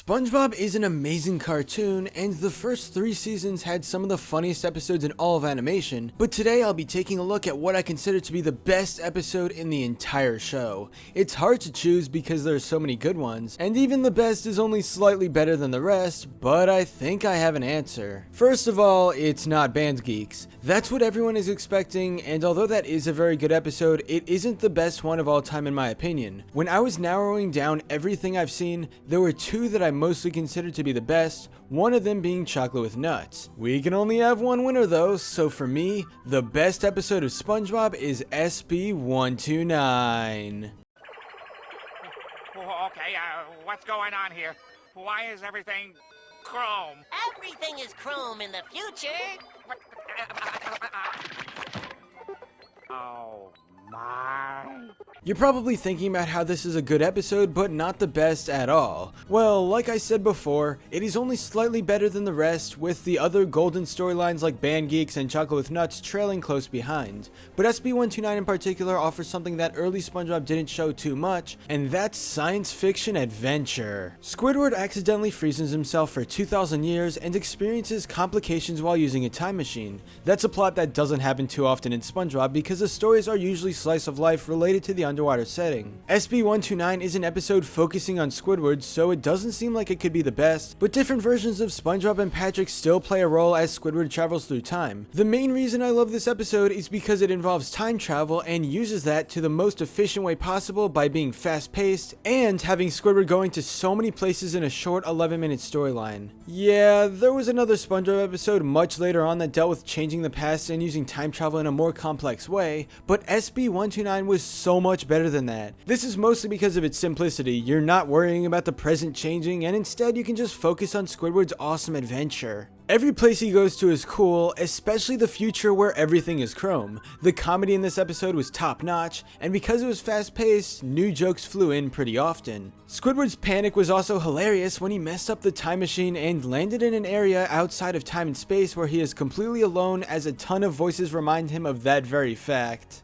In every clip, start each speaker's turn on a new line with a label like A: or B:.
A: SpongeBob is an amazing cartoon, and the first 3 seasons had some of the funniest episodes in all of animation, but today I'll be taking a look at what I consider to be the best episode in the entire show. It's hard to choose because there are so many good ones, and even the best is only slightly better than the rest, but I think I have an answer. First of all, it's not Band Geeks. That's what everyone is expecting, and although that is a very good episode, it isn't the best one of all time in my opinion. When I was narrowing down everything I've seen, there were 2 that I mostly consider to be the best, one of them being Chocolate with Nuts. We can only have one winner though, so for me, the best episode of SpongeBob is SB129.
B: Okay, what's going on here? Why is everything chrome?
C: Everything is chrome in the future.
B: Oh my.
A: You're probably thinking about how this is a good episode, but not the best at all. Well, like I said before, it is only slightly better than the rest, with the other golden storylines like Band Geeks and Chocolate with Nuts trailing close behind. But SB129 in particular offers something that early SpongeBob didn't show too much, and that's science fiction adventure. Squidward accidentally freezes himself for 2,000 years and experiences complications while using a time machine. That's a plot that doesn't happen too often in SpongeBob because the stories are usually slice of life related to the underwater setting. SB129 is an episode focusing on Squidward, so it doesn't seem like it could be the best, but different versions of SpongeBob and Patrick still play a role as Squidward travels through time. The main reason I love this episode is because it involves time travel and uses that to the most efficient way possible by being fast-paced and having Squidward going to so many places in a short 11-minute storyline. Yeah, there was another SpongeBob episode much later on that dealt with changing the past and using time travel in a more complex way, but SB129 was so much better than that. This is mostly because of its simplicity. You're not worrying about the present changing, and instead you can just focus on Squidward's awesome adventure. Every place he goes to is cool, especially the future where everything is chrome. The comedy in this episode was top notch, and because it was fast paced, new jokes flew in pretty often. Squidward's panic was also hilarious when he messed up the time machine and landed in an area outside of time and space where he is completely alone, as a ton of voices remind him of that very fact.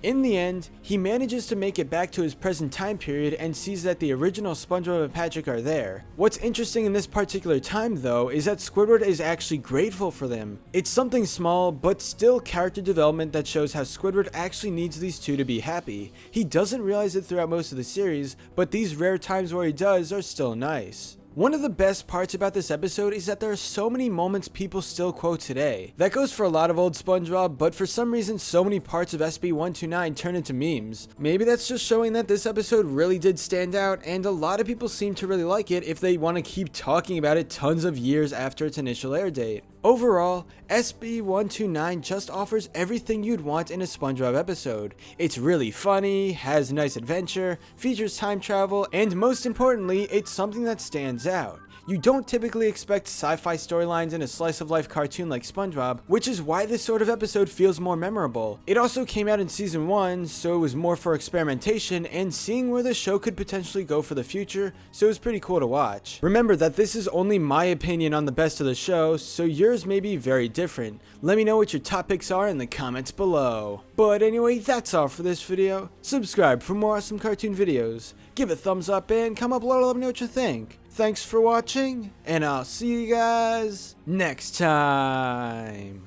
A: In the end, he manages to make it back to his present time period and sees that the original SpongeBob and Patrick are there. What's interesting in this particular time though is that Squidward is actually grateful for them. It's something small, but still character development that shows how Squidward actually needs these 2 to be happy. He doesn't realize it throughout most of the series, but these rare times where he does are still nice. One of the best parts about this episode is that there are so many moments people still quote today. That goes for a lot of old SpongeBob, but for some reason so many parts of SB129 turn into memes. Maybe that's just showing that this episode really did stand out, and a lot of people seem to really like it if they want to keep talking about it tons of years after its initial air date. Overall, SB129 just offers everything you'd want in a SpongeBob episode. It's really funny, has nice adventure, features time travel, and most importantly, it's something that stands out. You don't typically expect sci-fi storylines in a slice-of-life cartoon like SpongeBob, which is why this sort of episode feels more memorable. It also came out in season 1, so it was more for experimentation and seeing where the show could potentially go for the future, so it was pretty cool to watch. Remember that this is only my opinion on the best of the show, so yours may be very different. Let me know what your top picks are in the comments below. But anyway, that's all for this video. Subscribe for more awesome cartoon videos. Give a thumbs up and comment below to let me know what you think. Thanks for watching, and I'll see you guys next time.